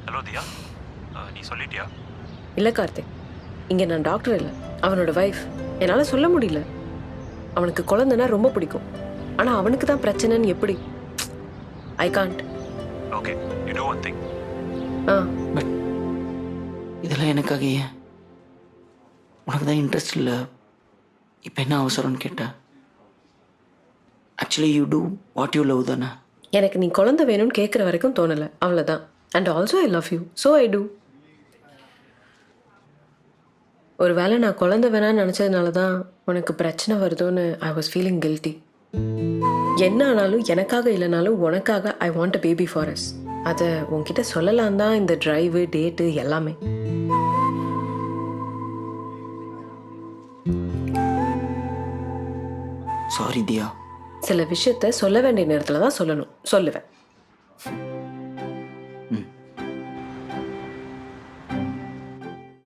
Hello தியா, நீ சொல்லிட்டியா? இல்லை கார்த்திக், இங்கே நான் டாக்டர் இல்லை, அவனோட வைஃப். என்னால் சொல்ல முடியல. அவனுக்கு குழந்தைன்னா ரொம்ப பிடிக்கும், ஆனால் அவனுக்கு தான் பிரச்சனைன்னு எப்படி? I can't. Okay, you do one thing. Ah but இதெல்லாம் எனக்காக ஏன்? உனக்கு தான் இன்ட்ரெஸ்ட் இல்லை, இப்போ என்ன அவசரம்னு கேட்டேன். Actually you do what you love தானே? எனக்கு நீ குழந்தை வேணும்னு கேட்குற வரைக்கும் தோணலை, அவ்வளோதான். And also I love you, so I do. ஒரு வேளை நான் குழந்தை வேணான்னு நினச்சதுனால தான் உனக்கு பிரச்சனை வருதோன்னு ஐ வாஸ் ஃபீலிங் கில்ட்டி. என்ன ஆனாலும் எனக்காக இல்லைனாலும் உனக்காக I want a baby for us. அதை உன்கிட்ட சொல்லலாம் தான் இந்த டிரைவு டேட்டு எல்லாமே. சாரி தியா. சில விஷயத்த சொல்ல வேண்டிய நேரத்தில் தான் சொல்லணும், சொல்லுவேன்.